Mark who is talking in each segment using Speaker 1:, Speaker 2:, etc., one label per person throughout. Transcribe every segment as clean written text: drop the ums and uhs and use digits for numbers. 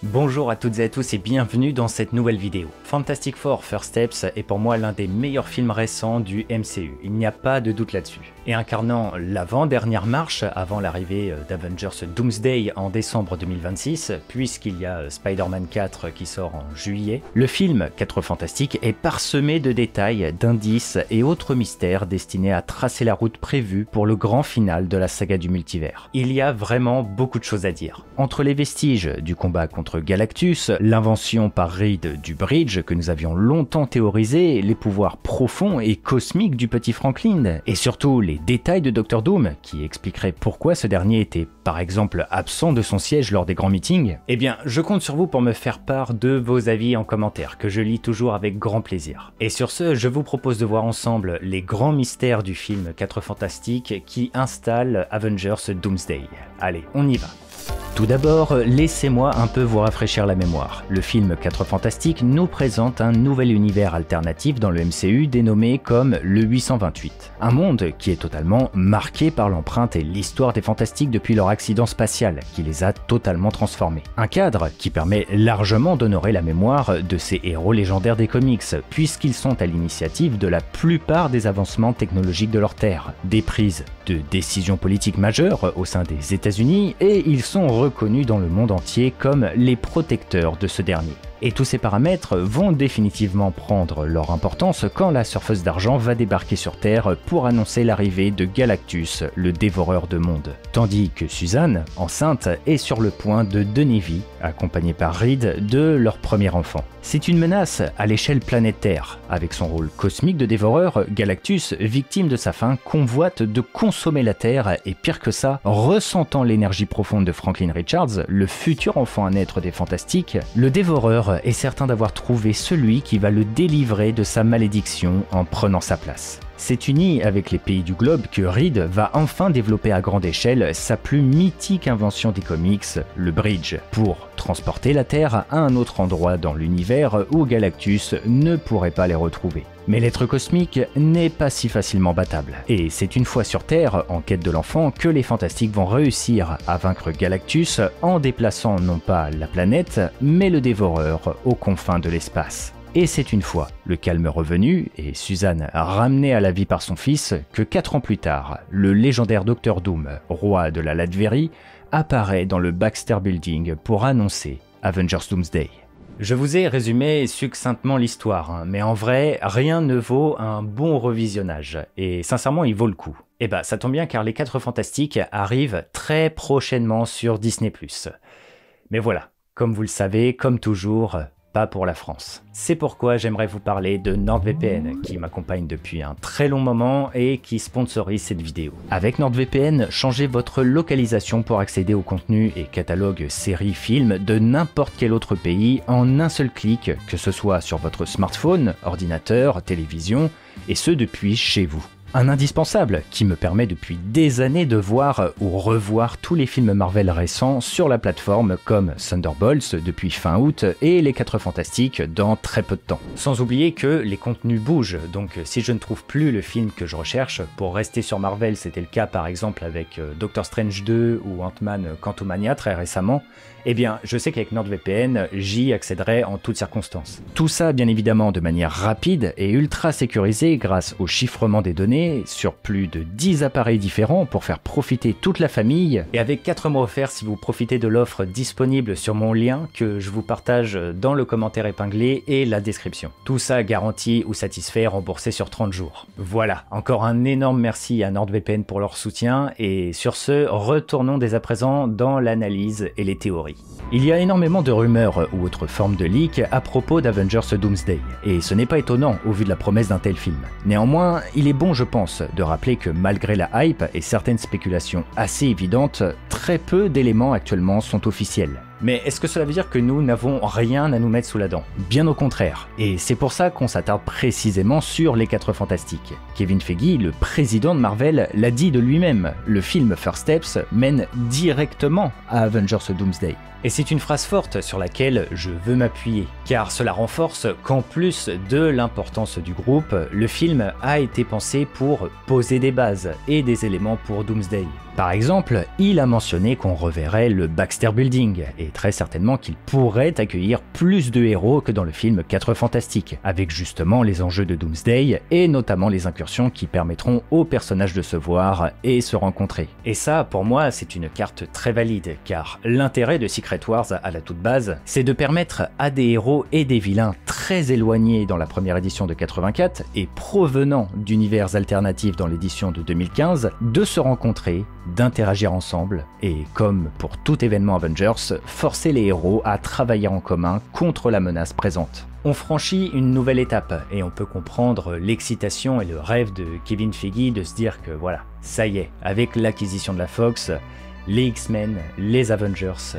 Speaker 1: Bonjour à toutes et à tous et bienvenue dans cette nouvelle vidéo. Fantastic Four First Steps est pour moi l'un des meilleurs films récents du MCU, il n'y a pas de doute là-dessus. Et incarnant l'avant-dernière marche avant l'arrivée d'Avengers Doomsday en décembre 2026, puisqu'il y a Spider-Man 4 qui sort en juillet, le film 4 Fantastiques est parsemé de détails, d'indices et autres mystères destinés à tracer la route prévue pour le grand final de la saga du multivers. Il y a vraiment beaucoup de choses à dire. Entre les vestiges du combat contre Galactus, l'invention par Reed du Bridge que nous avions longtemps théorisé, les pouvoirs profonds et cosmiques du petit Franklin, et surtout les détails de Dr Doom qui expliqueraient pourquoi ce dernier était par exemple absent de son siège lors des grands meetings, eh bien je compte sur vous pour me faire part de vos avis en commentaire que je lis toujours avec grand plaisir. Et sur ce, je vous propose de voir ensemble les grands mystères du film 4 Fantastiques qui installe Avengers Doomsday. Allez, on y va. Tout d'abord, laissez-moi un peu vous rafraîchir la mémoire. Le film 4 Fantastiques nous présente un nouvel univers alternatif dans le MCU dénommé comme le 828. Un monde qui est totalement marqué par l'empreinte et l'histoire des Fantastiques depuis leur accident spatial, qui les a totalement transformés. Un cadre qui permet largement d'honorer la mémoire de ces héros légendaires des comics, puisqu'ils sont à l'initiative de la plupart des avancements technologiques de leur terre, des prises de décisions politiques majeures au sein des États-Unis, et ils sont reconnus dans le monde entier comme les protecteurs de ce dernier. Et tous ces paramètres vont définitivement prendre leur importance quand la surfeuse d'argent va débarquer sur Terre pour annoncer l'arrivée de Galactus, le dévoreur de mondes. Tandis que Suzanne, enceinte, est sur le point de donner vie, accompagnée par Reed, de leur premier enfant. C'est une menace à l'échelle planétaire. Avec son rôle cosmique de dévoreur, Galactus, victime de sa faim, convoite de consommer la Terre et pire que ça, ressentant l'énergie profonde de Franklin Richards, le futur enfant à naître des Fantastiques, le dévoreur est certain d'avoir trouvé celui qui va le délivrer de sa malédiction en prenant sa place. C'est uni avec les pays du globe que Reed va enfin développer à grande échelle sa plus mythique invention des comics, le Bridge, pour transporter la Terre à un autre endroit dans l'univers où Galactus ne pourrait pas les retrouver. Mais l'être cosmique n'est pas si facilement battable, et c'est une fois sur Terre, en quête de l'enfant, que les Fantastiques vont réussir à vaincre Galactus en déplaçant non pas la planète, mais le dévoreur aux confins de l'espace. Et c'est une fois le calme revenu et Suzanne ramenée à la vie par son fils que 4 ans plus tard, le légendaire Dr Doom, roi de la Latverie, apparaît dans le Baxter Building pour annoncer Avengers Doomsday. Je vous ai résumé succinctement l'histoire, mais en vrai, rien ne vaut un bon revisionnage, et sincèrement il vaut le coup. Et bah ça tombe bien car les 4 Fantastiques arrivent très prochainement sur Disney+. Mais voilà, comme vous le savez, comme toujours, pas pour la France. C'est pourquoi j'aimerais vous parler de NordVPN, qui m'accompagne depuis un très long moment et qui sponsorise cette vidéo. Avec NordVPN, changez votre localisation pour accéder au contenu et catalogue séries, films de n'importe quel autre pays en un seul clic, que ce soit sur votre smartphone, ordinateur, télévision, et ce depuis chez vous. Un indispensable qui me permet depuis des années de voir ou revoir tous les films Marvel récents sur la plateforme comme Thunderbolts depuis fin août et les 4 Fantastiques dans très peu de temps. Sans oublier que les contenus bougent, donc si je ne trouve plus le film que je recherche, pour rester sur Marvel c'était le cas par exemple avec Doctor Strange 2 ou Ant-Man Quantumania très récemment, eh bien je sais qu'avec NordVPN j'y accéderai en toutes circonstances. Tout ça bien évidemment de manière rapide et ultra sécurisée grâce au chiffrement des données sur plus de 10 appareils différents pour faire profiter toute la famille et avec 4 mois offerts si vous profitez de l'offre disponible sur mon lien que je vous partage dans le commentaire épinglé et la description. Tout ça garanti ou satisfait, remboursé sur 30 jours. Voilà, encore un énorme merci à NordVPN pour leur soutien et sur ce, retournons dès à présent dans l'analyse et les théories. Il y a énormément de rumeurs ou autres formes de leaks à propos d'Avengers Doomsday, et ce n'est pas étonnant au vu de la promesse d'un tel film. Néanmoins, il est bon je pense de rappeler que malgré la hype et certaines spéculations assez évidentes, très peu d'éléments actuellement sont officiels. Mais est-ce que cela veut dire que nous n'avons rien à nous mettre sous la dent? Bien au contraire, et c'est pour ça qu'on s'attarde précisément sur les 4 Fantastiques. Kevin Feige, le président de Marvel, l'a dit de lui-même, le film First Steps mène directement à Avengers Doomsday. Et c'est une phrase forte sur laquelle je veux m'appuyer, car cela renforce qu'en plus de l'importance du groupe, le film a été pensé pour poser des bases et des éléments pour Doomsday. Par exemple, il a mentionné qu'on reverrait le Baxter Building, et très certainement qu'il pourrait accueillir plus de héros que dans le film 4 Fantastiques, avec justement les enjeux de Doomsday, et notamment les incursions qui permettront aux personnages de se voir et se rencontrer. Et ça, pour moi, c'est une carte très valide, car l'intérêt de Secret Wars à la toute base, c'est de permettre à des héros et des vilains très éloignés dans la première édition de 84 et provenant d'univers alternatifs dans l'édition de 2015 de se rencontrer, d'interagir ensemble et, comme pour tout événement Avengers, forcer les héros à travailler en commun contre la menace présente. On franchit une nouvelle étape et on peut comprendre l'excitation et le rêve de Kevin Feige de se dire que voilà, ça y est, avec l'acquisition de la Fox, les X-Men, les Avengers,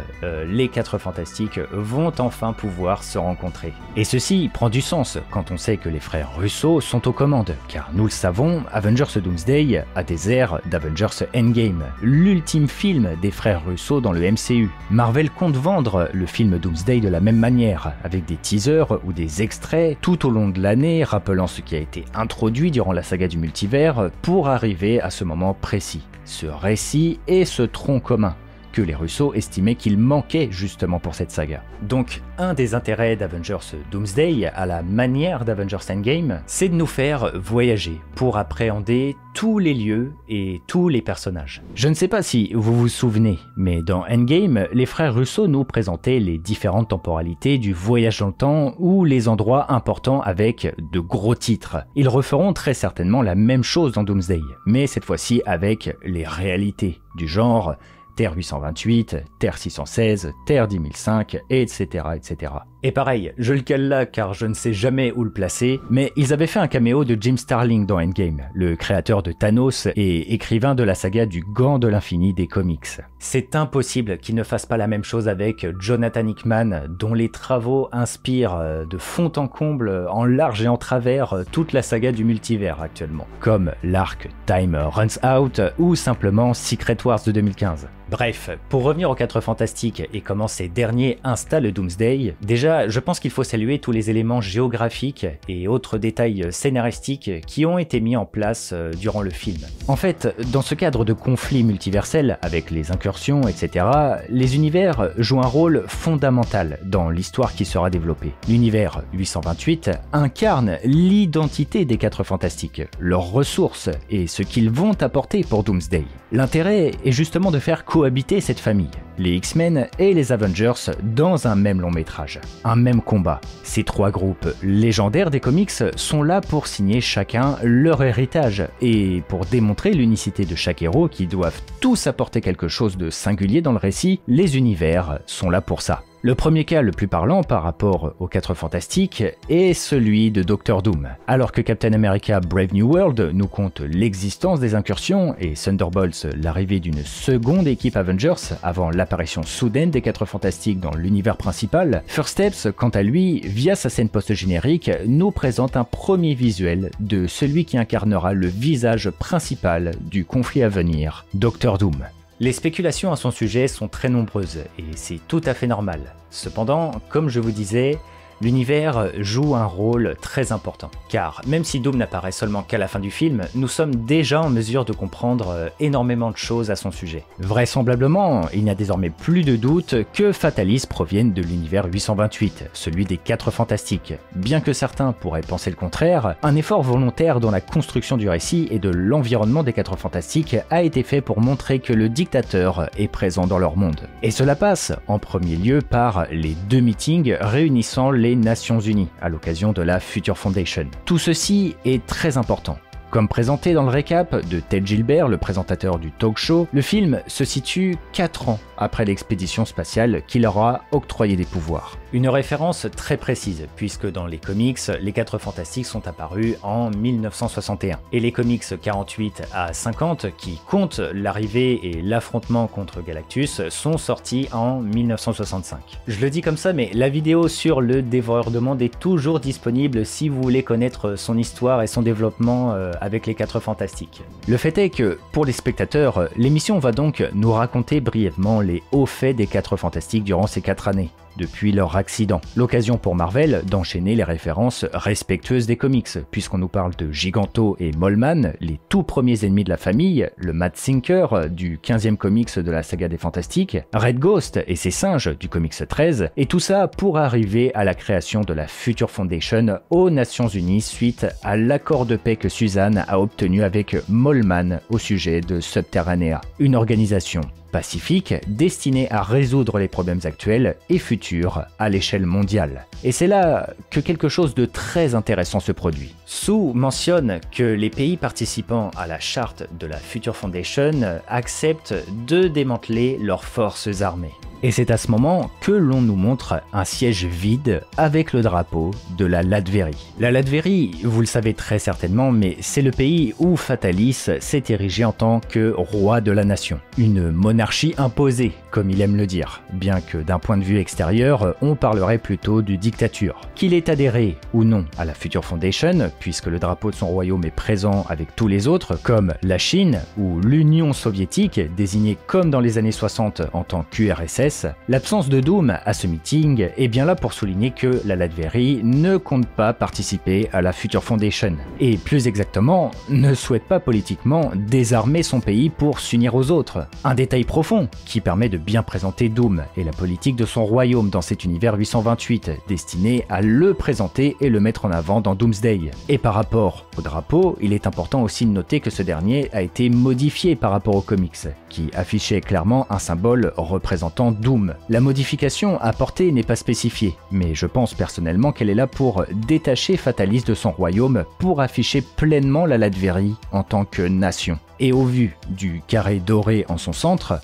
Speaker 1: les 4 Fantastiques vont enfin pouvoir se rencontrer. Et ceci prend du sens quand on sait que les frères Russo sont aux commandes, car nous le savons, Avengers Doomsday a des airs d'Avengers Endgame, l'ultime film des frères Russo dans le MCU. Marvel compte vendre le film Doomsday de la même manière, avec des teasers ou des extraits tout au long de l'année rappelant ce qui a été introduit durant la saga du multivers pour arriver à ce moment précis. Ce récit et ce tronc commun que les Russo estimaient qu'il manquait justement pour cette saga. Donc un des intérêts d'Avengers Doomsday, à la manière d'Avengers Endgame, c'est de nous faire voyager pour appréhender tous les lieux et tous les personnages. Je ne sais pas si vous vous souvenez, mais dans Endgame, les frères Russo nous présentaient les différentes temporalités du voyage dans le temps ou les endroits importants avec de gros titres. Ils referont très certainement la même chose dans Doomsday, mais cette fois-ci avec les réalités, du genre Terre 828, Terre 616, Terre 10005, etc., etc. Et pareil, je le cale là car je ne sais jamais où le placer, mais ils avaient fait un caméo de Jim Starlin dans Endgame, le créateur de Thanos et écrivain de la saga du Gant de l'Infini des comics. C'est impossible qu'ils ne fassent pas la même chose avec Jonathan Hickman, dont les travaux inspirent de fond en comble, en large et en travers, toute la saga du multivers actuellement, comme l'arc Time Runs Out ou simplement Secret Wars de 2015. Bref, pour revenir aux 4 Fantastiques et comment ces derniers installent Doomsday, déjà je pense qu'il faut saluer tous les éléments géographiques et autres détails scénaristiques qui ont été mis en place durant le film. En fait, dans ce cadre de conflit multiversel avec les incursions, etc., les univers jouent un rôle fondamental dans l'histoire qui sera développée. L'univers 828 incarne l'identité des 4 Fantastiques, leurs ressources et ce qu'ils vont apporter pour Doomsday. L'intérêt est justement de faire cohabiter cette famille, les X-Men et les Avengers dans un même long métrage, un même combat. Ces 3 groupes légendaires des comics sont là pour signer chacun leur héritage et pour démontrer l'unicité de chaque héros qui doivent tous apporter quelque chose de singulier dans le récit, les univers sont là pour ça. Le premier cas le plus parlant par rapport aux 4 Fantastiques est celui de Doctor Doom. Alors que Captain America Brave New World nous conte l'existence des incursions et Thunderbolts l'arrivée d'une seconde équipe Avengers avant l'apparition soudaine des 4 Fantastiques dans l'univers principal, First Steps, quant à lui, via sa scène post-générique, nous présente un premier visuel de celui qui incarnera le visage principal du conflit à venir, Doctor Doom. Les spéculations à son sujet sont très nombreuses et c'est tout à fait normal. Cependant, comme je vous disais, l'univers joue un rôle très important. Car même si Doom n'apparaît seulement qu'à la fin du film, nous sommes déjà en mesure de comprendre énormément de choses à son sujet. Vraisemblablement, il n'y a désormais plus de doute que Fatalis provienne de l'univers 828, celui des 4 Fantastiques. Bien que certains pourraient penser le contraire, un effort volontaire dans la construction du récit et de l'environnement des 4 Fantastiques a été fait pour montrer que le dictateur est présent dans leur monde. Et cela passe en premier lieu par les 2 meetings réunissant les Nations Unies à l'occasion de la Future Foundation. Tout ceci est très important. Comme présenté dans le récap de Ted Gilbert, le présentateur du talk show, le film se situe 4 ans après l'expédition spatiale qui leur a octroyé des pouvoirs. Une référence très précise, puisque dans les comics, les 4 Fantastiques sont apparus en 1961. Et les comics 48 à 50, qui comptent l'arrivée et l'affrontement contre Galactus, sont sortis en 1965. Je le dis comme ça, mais la vidéo sur le Dévoreur de Monde est toujours disponible si vous voulez connaître son histoire et son développement avec les 4 Fantastiques. Le fait est que, pour les spectateurs, l'émission va donc nous raconter brièvement les hauts faits des 4 Fantastiques durant ces 4 années. depuis leur accident. L'occasion pour Marvel d'enchaîner les références respectueuses des comics, puisqu'on nous parle de Giganto et Moleman, les tout premiers ennemis de la famille, le Mad Thinker du 15e comics de la saga des Fantastiques, Red Ghost et ses singes du comics 13, et tout ça pour arriver à la création de la Future Foundation aux Nations Unies suite à l'accord de paix que Suzanne a obtenu avec Moleman au sujet de Subterranea, une organisation pacifique destinée à résoudre les problèmes actuels et futurs à l'échelle mondiale. Et c'est là que quelque chose de très intéressant se produit. Sue mentionne que les pays participant à la charte de la Future Foundation acceptent de démanteler leurs forces armées. Et c'est à ce moment que l'on nous montre un siège vide avec le drapeau de la Latverie. La Latverie, vous le savez très certainement, mais c'est le pays où Fatalis s'est érigé en tant que roi de la nation. Une monarchie imposée, comme il aime le dire, bien que d'un point de vue extérieur, on parlerait plutôt de dictature. Qu'il ait adhéré ou non à la Future Foundation, puisque le drapeau de son royaume est présent avec tous les autres, comme la Chine ou l'Union soviétique, désignée comme dans les années 60 en tant qu'URSS, l'absence de Doom à ce meeting est bien là pour souligner que la Latverie ne compte pas participer à la Future Foundation, et plus exactement, ne souhaite pas politiquement désarmer son pays pour s'unir aux autres. Un détail profond qui permet de bien présenter Doom et la politique de son royaume dans cet univers 828, destiné à le présenter et le mettre en avant dans Doomsday. Et par rapport au drapeau, il est important aussi de noter que ce dernier a été modifié par rapport aux comics, qui affichait clairement un symbole représentant Doom. La modification apportée n'est pas spécifiée, mais je pense personnellement qu'elle est là pour détacher Fatalis de son royaume pour afficher pleinement la Latverie en tant que nation. Et au vu du carré doré en son centre,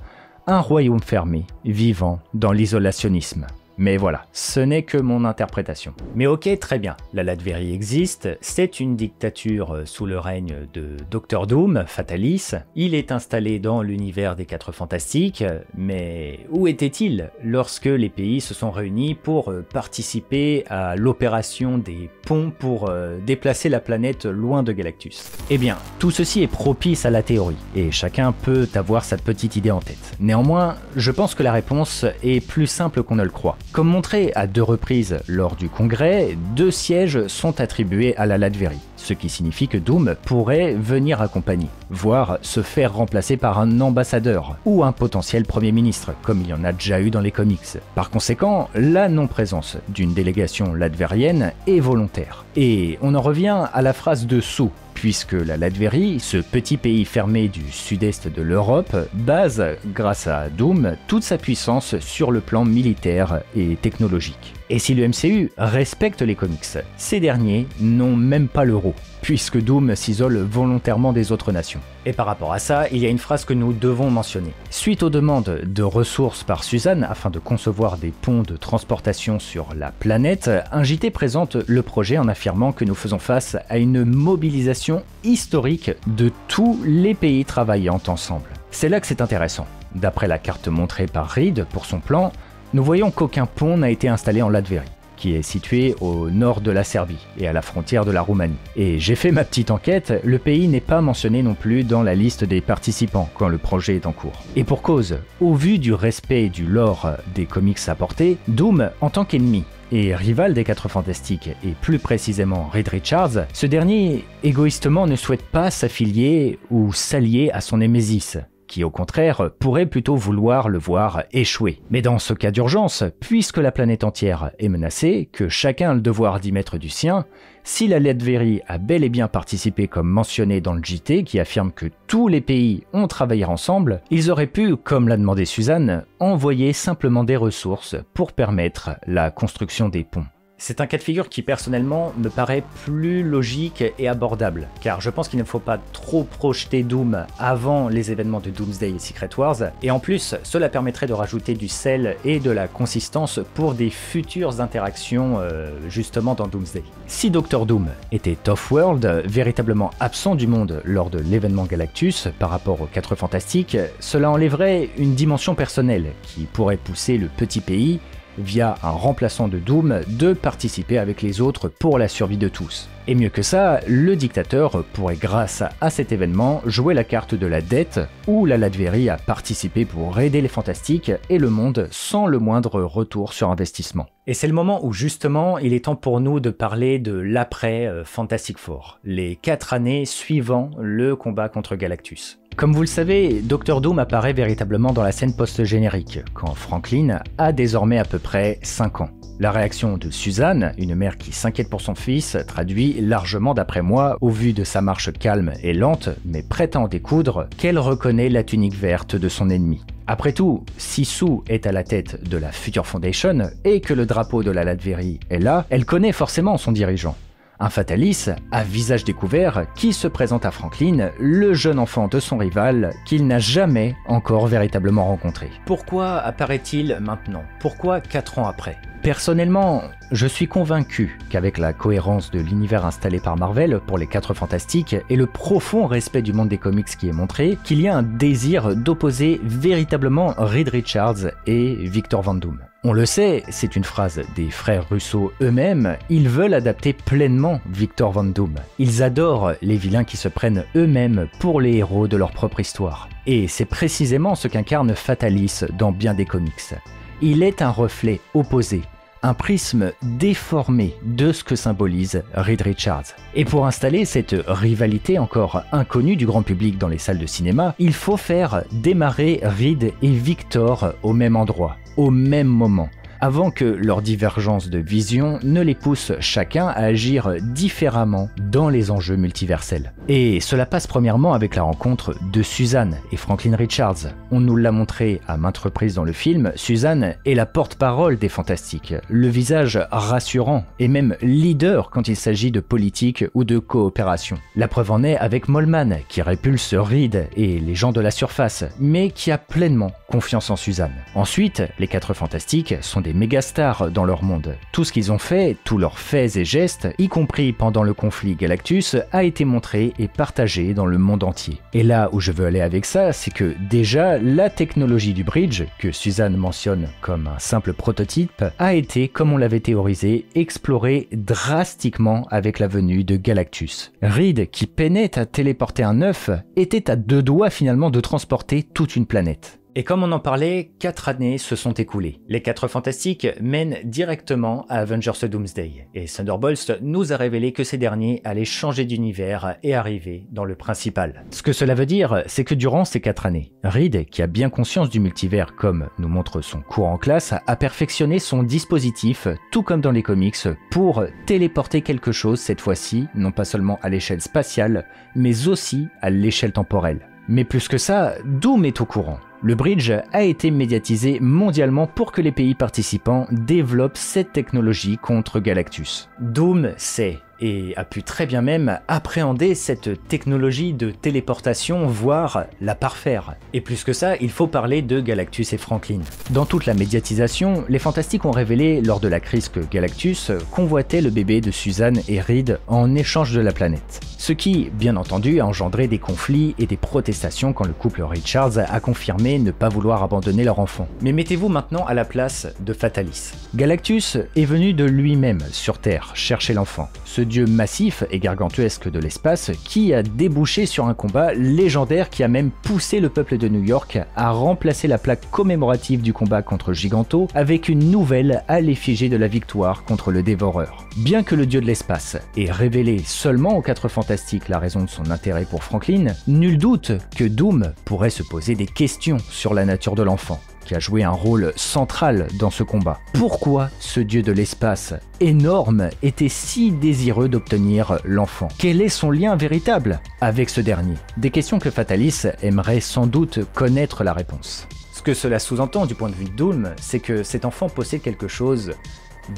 Speaker 1: un royaume fermé, vivant dans l'isolationnisme. Mais voilà, ce n'est que mon interprétation. Mais ok, très bien, la Latverie existe, c'est une dictature sous le règne de Dr Doom, Fatalis. Il est installé dans l'univers des 4 Fantastiques, mais où était-il lorsque les pays se sont réunis pour participer à l'opération des ponts pour déplacer la planète loin de Galactus? Eh bien, tout ceci est propice à la théorie, et chacun peut avoir sa petite idée en tête. Néanmoins, je pense que la réponse est plus simple qu'on ne le croit. Comme montré à 2 reprises lors du congrès, 2 sièges sont attribués à la Latverie, ce qui signifie que Doom pourrait venir accompagner, voire se faire remplacer par un ambassadeur ou un potentiel premier ministre, comme il y en a déjà eu dans les comics. Par conséquent, la non-présence d'une délégation latvérienne est volontaire. Et on en revient à la phrase de Sue, puisque la Latverie, ce petit pays fermé du sud-est de l'Europe, base, grâce à Doom, toute sa puissance sur le plan militaire et technologique. Et si le MCU respecte les comics, ces derniers n'ont même pas l'euro, puisque Doom s'isole volontairement des autres nations. Et par rapport à ça, il y a une phrase que nous devons mentionner. Suite aux demandes de ressources par Suzanne afin de concevoir des ponts de transportation sur la planète, un JT présente le projet en affirmant que nous faisons face à une mobilisation historique de tous les pays travaillant ensemble. C'est là que c'est intéressant. D'après la carte montrée par Reed pour son plan, nous voyons qu'aucun pont n'a été installé en Latverie, qui est situé au nord de la Serbie et à la frontière de la Roumanie. Et j'ai fait ma petite enquête, le pays n'est pas mentionné non plus dans la liste des participants quand le projet est en cours. Et pour cause, au vu du respect du lore des comics apportés, Doom en tant qu'ennemi et rival des 4 Fantastiques, et plus précisément Reed Richards, ce dernier égoïstement ne souhaite pas s'affilier ou s'allier à son némésis, qui au contraire pourrait plutôt vouloir le voir échouer. Mais dans ce cas d'urgence, puisque la planète entière est menacée, que chacun a le devoir d'y mettre du sien, si la Latverie a bel et bien participé comme mentionné dans le JT qui affirme que tous les pays ont travaillé ensemble, ils auraient pu, comme l'a demandé Suzanne, envoyer simplement des ressources pour permettre la construction des ponts. C'est un cas de figure qui personnellement me paraît plus logique et abordable, car je pense qu'il ne faut pas trop projeter Doom avant les événements de Doomsday et Secret Wars, et en plus cela permettrait de rajouter du sel et de la consistance pour des futures interactions justement dans Doomsday. Si Dr Doom était off-world, véritablement absent du monde lors de l'événement Galactus par rapport aux 4 Fantastiques, cela enlèverait une dimension personnelle qui pourrait pousser le petit pays via un remplaçant de Doom, de participer avec les autres pour la survie de tous. Et mieux que ça, le dictateur pourrait grâce à cet événement jouer la carte de la dette où la Latvérie a participé pour aider les Fantastiques et le monde sans le moindre retour sur investissement. Et c'est le moment où justement il est temps pour nous de parler de l'après Fantastic Four, les 4 années suivant le combat contre Galactus. Comme vous le savez, Dr Doom apparaît véritablement dans la scène post-générique, quand Franklin a désormais à peu près 5 ans. La réaction de Suzanne, une mère qui s'inquiète pour son fils, traduit largement d'après moi, au vu de sa marche calme et lente, mais prête à en découdre, qu'elle reconnaît la tunique verte de son ennemi. Après tout, si Sue est à la tête de la Future Foundation et que le drapeau de la Latvérie est là, elle connaît forcément son dirigeant. Un Fatalis à visage découvert qui se présente à Franklin, le jeune enfant de son rival qu'il n'a jamais encore véritablement rencontré. Pourquoi apparaît-il maintenant? Pourquoi 4 ans après? Personnellement, je suis convaincu qu'avec la cohérence de l'univers installé par Marvel pour les 4 Fantastiques et le profond respect du monde des comics qui est montré, qu'il y a un désir d'opposer véritablement Reed Richards et Victor Von Doom. On le sait, c'est une phrase des frères Russo eux-mêmes, ils veulent adapter pleinement Victor Von Doom. Ils adorent les vilains qui se prennent eux-mêmes pour les héros de leur propre histoire. Et c'est précisément ce qu'incarne Fatalis dans bien des comics. Il est un reflet opposé, un prisme déformé de ce que symbolise Reed Richards. Et pour installer cette rivalité encore inconnue du grand public dans les salles de cinéma, il faut faire démarrer Reed et Victor au même endroit, au même moment, avant que leur divergence de vision ne les pousse chacun à agir différemment dans les enjeux multiversels. Et cela passe premièrement avec la rencontre de Suzanne et Franklin Richards. On nous l'a montré à maintes reprises dans le film, Suzanne est la porte-parole des Fantastiques, le visage rassurant et même leader quand il s'agit de politique ou de coopération. La preuve en est avec Mollman, qui répulse Reed et les gens de la surface, mais qui a pleinement confiance en Suzanne. Ensuite, les 4 Fantastiques sont des mégastars dans leur monde. Tout ce qu'ils ont fait, tous leurs faits et gestes, y compris pendant le conflit Galactus, a été montré et partagé dans le monde entier. Et là où je veux aller avec ça, c'est que déjà, la technologie du bridge, que Suzanne mentionne comme un simple prototype, a été, comme on l'avait théorisé, explorée drastiquement avec la venue de Galactus. Reed, qui peinait à téléporter un œuf, était à 2 doigts finalement de transporter toute une planète. Et comme on en parlait, 4 années se sont écoulées. Les 4 Fantastiques mènent directement à Avengers Doomsday, et Thunderbolts nous a révélé que ces derniers allaient changer d'univers et arriver dans le principal. Ce que cela veut dire, c'est que durant ces 4 années, Reed, qui a bien conscience du multivers comme nous montre son cours en classe, a perfectionné son dispositif, tout comme dans les comics, pour téléporter quelque chose cette fois-ci, non pas seulement à l'échelle spatiale, mais aussi à l'échelle temporelle. Mais plus que ça, Doom est au courant. Le bridge a été médiatisé mondialement pour que les pays participants développent cette technologie contre Galactus. Doom sait et a pu très bien même appréhender cette technologie de téléportation, voire la parfaire. Et plus que ça, il faut parler de Galactus et Franklin. Dans toute la médiatisation, les Fantastiques ont révélé lors de la crise que Galactus convoitait le bébé de Suzanne et Reed en échange de la planète. Ce qui, bien entendu, a engendré des conflits et des protestations quand le couple Richards a confirmé ne pas vouloir abandonner leur enfant. Mais mettez-vous maintenant à la place de Fatalis. Galactus est venu de lui-même sur Terre chercher l'enfant. Ce dieu massif et gargantuesque de l'espace qui a débouché sur un combat légendaire qui a même poussé le peuple de New York à remplacer la plaque commémorative du combat contre Giganto avec une nouvelle à l'effigie de la victoire contre le Dévoreur. Bien que le dieu de l'espace ait révélé seulement aux 4 Fantastiques la raison de son intérêt pour Franklin, nul doute que Doom pourrait se poser des questions sur la nature de l'enfant, qui a joué un rôle central dans ce combat. Pourquoi ce dieu de l'espace énorme était si désireux d'obtenir l'enfant? Quel est son lien véritable avec ce dernier? Des questions que Fatalis aimerait sans doute connaître la réponse. Ce que cela sous-entend du point de vue de Doom, c'est que cet enfant possède quelque chose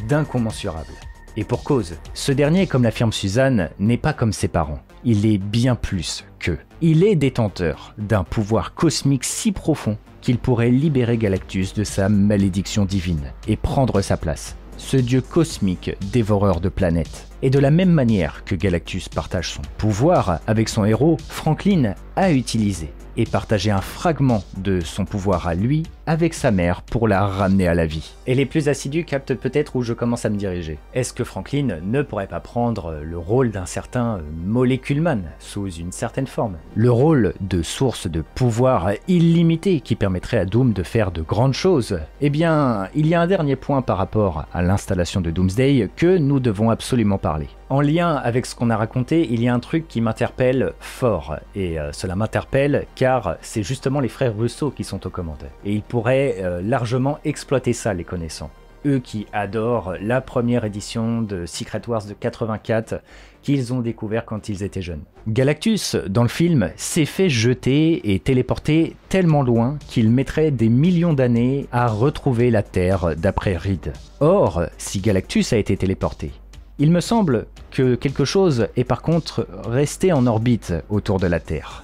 Speaker 1: d'incommensurable. Et pour cause, ce dernier, comme l'affirme Suzanne, n'est pas comme ses parents. Il est bien plus qu'eux. Il est détenteur d'un pouvoir cosmique si profond qu'il pourrait libérer Galactus de sa malédiction divine et prendre sa place. Ce dieu cosmique dévoreur de planètes. Et de la même manière que Galactus partage son pouvoir avec son héros, Franklin a utilisé et partagé un fragment de son pouvoir à lui avec sa mère pour la ramener à la vie. Et les plus assidus captent peut-être où je commence à me diriger. Est-ce que Franklin ne pourrait pas prendre le rôle d'un certain Molecule-Man, sous une certaine forme? Le rôle de source de pouvoir illimité qui permettrait à Doom de faire de grandes choses? Eh bien, il y a un dernier point par rapport à l'installation de Doomsday que nous devons absolument parler. En lien avec ce qu'on a raconté, il y a un truc qui m'interpelle fort, et cela m'interpelle car c'est justement les frères Russo qui sont aux commandes, et ils pourraient largement exploiter ça, les connaissants. Eux qui adorent la première édition de Secret Wars de 84 qu'ils ont découvert quand ils étaient jeunes. Galactus, dans le film, s'est fait jeter et téléporter tellement loin qu'il mettrait des millions d'années à retrouver la Terre d'après Reed. Or, si Galactus a été téléporté, il me semble que quelque chose est par contre resté en orbite autour de la Terre.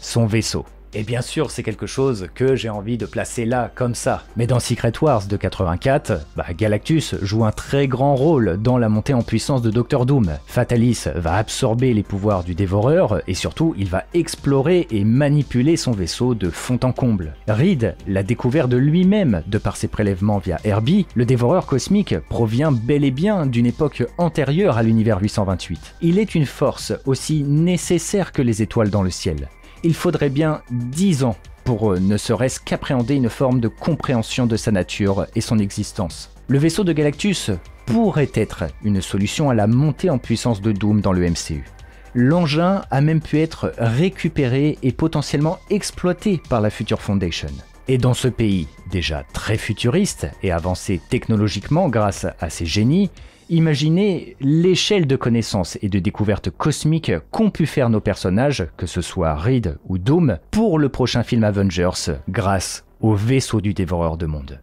Speaker 1: Son vaisseau. Et bien sûr, c'est quelque chose que j'ai envie de placer là, comme ça. Mais dans Secret Wars de 84, Galactus joue un très grand rôle dans la montée en puissance de Dr. Doom. Fatalis va absorber les pouvoirs du Dévoreur, et surtout, il va explorer et manipuler son vaisseau de fond en comble. Reed l'a découvert de lui-même, de par ses prélèvements via Herbie. Le Dévoreur cosmique provient bel et bien d'une époque antérieure à l'univers 828. Il est une force aussi nécessaire que les étoiles dans le ciel. Il faudrait bien 10 ans pour ne serait-ce qu'appréhender une forme de compréhension de sa nature et son existence. Le vaisseau de Galactus pourrait être une solution à la montée en puissance de Doom dans le MCU. L'engin a même pu être récupéré et potentiellement exploité par la Future Foundation. Et dans ce pays déjà très futuriste et avancé technologiquement grâce à ses génies, imaginez l'échelle de connaissances et de découvertes cosmiques qu'ont pu faire nos personnages, que ce soit Reed ou Doom, pour le prochain film Avengers, grâce au vaisseau du Dévoreur de mondes.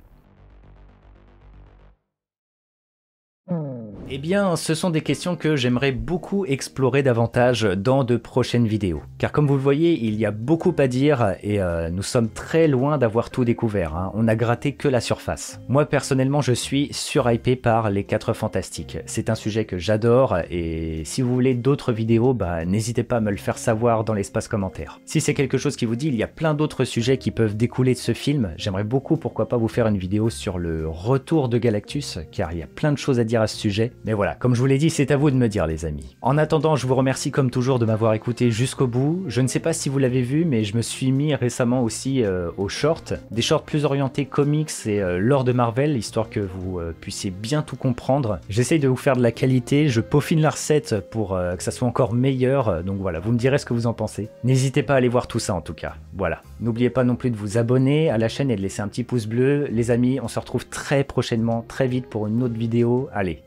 Speaker 1: Eh bien, ce sont des questions que j'aimerais beaucoup explorer davantage dans de prochaines vidéos. Car comme vous le voyez, il y a beaucoup à dire et nous sommes très loin d'avoir tout découvert, hein. On n'a gratté que la surface. Moi personnellement, je suis surhypé par les 4 Fantastiques. C'est un sujet que j'adore et si vous voulez d'autres vidéos, n'hésitez pas à me le faire savoir dans l'espace commentaire. Si c'est quelque chose qui vous dit, il y a plein d'autres sujets qui peuvent découler de ce film. J'aimerais beaucoup, pourquoi pas, vous faire une vidéo sur le retour de Galactus, car il y a plein de choses à dire à ce sujet. Mais voilà, comme je vous l'ai dit, c'est à vous de me dire les amis. En attendant, je vous remercie comme toujours de m'avoir écouté jusqu'au bout. Je ne sais pas si vous l'avez vu, mais je me suis mis récemment aussi aux shorts. Des shorts plus orientés comics et lore de Marvel, histoire que vous puissiez bien tout comprendre. J'essaye de vous faire de la qualité, je peaufine la recette pour que ça soit encore meilleur. Donc voilà, vous me direz ce que vous en pensez. N'hésitez pas à aller voir tout ça en tout cas. Voilà. N'oubliez pas non plus de vous abonner à la chaîne et de laisser un petit pouce bleu. Les amis, on se retrouve très prochainement, très vite pour une autre vidéo. Allez.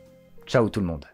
Speaker 1: Ciao tout le monde.